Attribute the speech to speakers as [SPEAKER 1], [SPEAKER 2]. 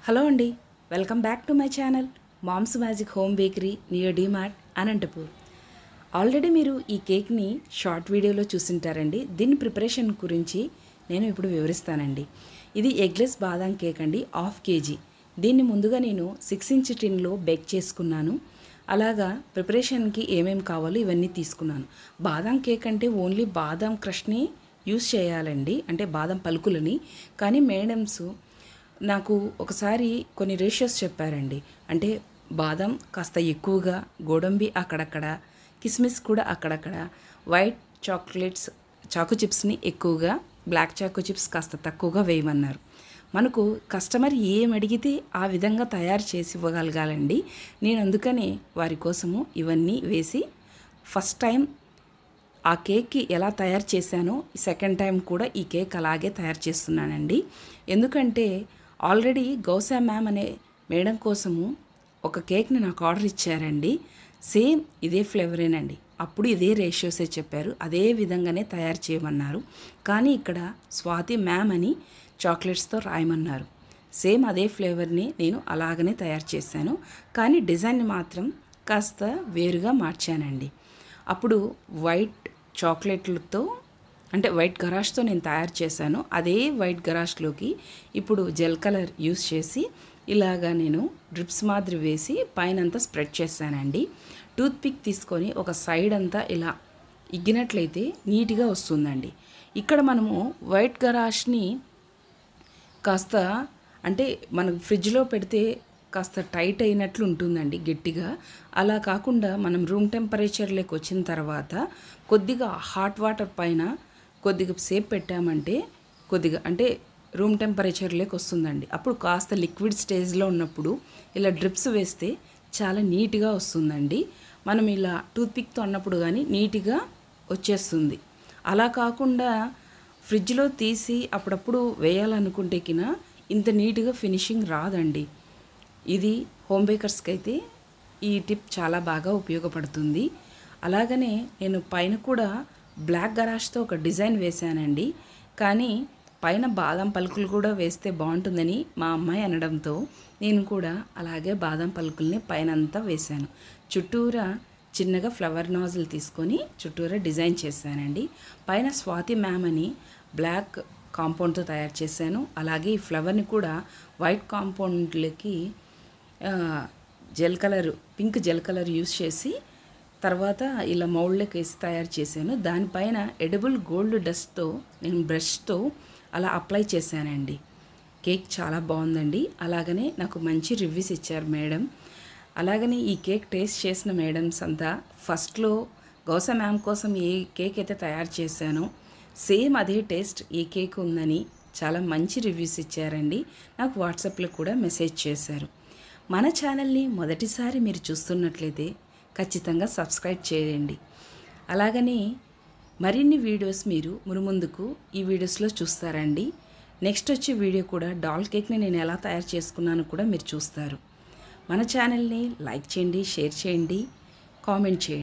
[SPEAKER 1] Hello అండి, welcome back to my channel mom's magic home bakery near DMart Anantapur. Already మీరు ఈ కేక్ని షార్ట్ వీడియోలో చూసింటారండి. దీని ప్రిపరేషన్ గురించి నేను ఇప్పుడు వివరిస్తానండి. ఇది ఎగ్లెస్ బాదాం కేక్ అండి, 1/2 kg. దీన్ని ముందుగా నేను 6 ఇంచ్ టిన్లో బేక్ చేసుకున్నాను. అలాగా ప్రిపరేషన్కి ఏమేమి కావాలో ఇవన్నీ తీసుకున్నాను. బాదాం కేక్ అంటే ఓన్లీ బాదాం క్రష్ని యూస్ చేయాలండి, అంటే బాదం పలుకులని. కానీ మేడమ్స్ నాకు ఒకసారి కొన్ని రేషియోస్ చెప్పారండి. అంటే బాదం కాస్త ఎక్కువగా, గోడంబి అక్కడక్కడ, కిస్మిస్ కూడా అక్కడక్కడ, వైట్ చాక్లెట్స్ చాకు చిప్స్ని ఎక్కువగా, బ్లాక్ చాకు చిప్స్ కాస్త తక్కువగా వేయమన్నారు. మనకు కస్టమర్ ఏం అడిగితే ఆ విధంగా తయారు చేసి ఇవ్వగలగాలండి. నేను అందుకనే వారి కోసము ఇవన్నీ వేసి ఫస్ట్ టైం ఆ కేక్కి ఎలా తయారు చేశానో సెకండ్ టైం కూడా ఈ కేక్ అలాగే తయారు చేస్తున్నానండి. ఎందుకంటే ఆల్రెడీ గౌసా మ్యామ్ అనే మేడం కోసము ఒక కేక్ని నాకు ఆర్డర్ ఇచ్చారండి. సేమ్ ఇదే ఫ్లేవరేనండి. అప్పుడు ఇదే రేషియోసే చెప్పారు, అదే విధంగానే తయారు చేయమన్నారు. కానీ ఇక్కడ స్వాతి మ్యామ్ అని చాక్లెట్స్తో రాయమన్నారు. సేమ్ అదే ఫ్లేవర్ని నేను అలాగనే తయారు చేశాను. కానీ డిజైన్ని మాత్రం కాస్త వేరుగా మార్చానండి. అప్పుడు వైట్ చాక్లెట్లతో, అంటే వైట్ గరాష్తో నేను తయారు చేశాను. అదే వైట్ గరాష్లోకి ఇప్పుడు జెల్ కలర్ యూస్ చేసి ఇలాగా నేను డ్రిప్స్ మాదిరి వేసి పైన అంతా స్ప్రెడ్ చేశానండి. టూత్ పిక్ తీసుకొని ఒక సైడ్ అంతా ఇలా ఇగ్గినట్లయితే నీట్గా వస్తుందండి. ఇక్కడ మనము వైట్ గరాష్ని కాస్త, అంటే మనకు ఫ్రిడ్జ్లో పెడితే కాస్త టైట్ అయినట్లు ఉంటుందండి, గట్టిగా. అలా కాకుండా మనం రూమ్ టెంపరేచర్లోకి వచ్చిన తర్వాత కొద్దిగా హాట్ వాటర్ పైన కొద్దిగా సేపు పెట్టామంటే కొద్దిగా, అంటే రూమ్ టెంపరేచర్లోకి వస్తుందండి. అప్పుడు కాస్త లిక్విడ్ స్టేజ్లో ఉన్నప్పుడు ఇలా డ్రిప్స్ వేస్తే చాలా నీట్గా వస్తుందండి. మనం ఇలా టూత్పిక్తో అన్నప్పుడు కానీ నీట్గా వచ్చేస్తుంది. అలా కాకుండా ఫ్రిడ్జ్లో తీసి అప్పుడప్పుడు వేయాలనుకుంటే కినా ఇంత నీట్గా ఫినిషింగ్ రాదండి. ఇది హోమ్ బేకర్స్కి అయితే ఈ టిప్ చాలా బాగా ఉపయోగపడుతుంది. అలాగనే నేను పైన కూడా బ్లాక్ గరాష్తో ఒక డిజైన్ వేశానండి. కానీ పైన బాదం పలుకులు కూడా వేస్తే బాగుంటుందని మా అమ్మాయి అనడంతో నేను కూడా అలాగే బాదం పలుకుల్ని పైన అంతా వేశాను. చుట్టూరా చిన్నగా ఫ్లవర్ నాజిల్ తీసుకొని చుట్టూరా డిజైన్ చేశానండి. పైన స్వాతి మ్యామ్ అని బ్లాక్ కాంపౌండ్తో తయారు చేశాను. అలాగే ఈ ఫ్లవర్ని కూడా వైట్ కాంపౌండ్లకి పింక్ జెల్ కలర్ యూస్ చేసి తర్వాత ఇలా మౌల్డ్లోకి వేసి తయారు చేశాను. దానిపైన ఎడిబుల్ గోల్డ్ డస్ట్తో నేను బ్రష్తో అలా అప్లై చేశానండి. కేక్ చాలా బాగుందండి. అలాగనే నాకు మంచి రివ్యూస్ ఇచ్చారు మేడం. అలాగనే ఈ కేక్ టేస్ట్ చేసిన మేడమ్స్ అంతా ఫస్ట్లో గౌసా మ్యామ్ కోసం ఏ కేక్ అయితే తయారు చేశానో సేమ్ అదే టేస్ట్ ఈ కేక్ ఉందని చాలా మంచి రివ్యూస్ ఇచ్చారండి. నాకు వాట్సాప్లో కూడా మెసేజ్ చేశారు. మన ఛానల్ని మొదటిసారి మీరు చూస్తున్నట్లయితే ఖచ్చితంగా సబ్స్క్రైబ్ చేయండి. అలాగని మరిన్ని వీడియోస్ మీరు మునుముందుకు ఈ వీడియోస్లో చూస్తారండి. నెక్స్ట్ వచ్చే వీడియో కూడా డాల్ కేక్ని నేను ఎలా తయారు చేసుకున్నాను కూడా మీరు చూస్తారు. మన ఛానల్ని లైక్ చేయండి, షేర్ చేయండి, కామెంట్ చేయండి.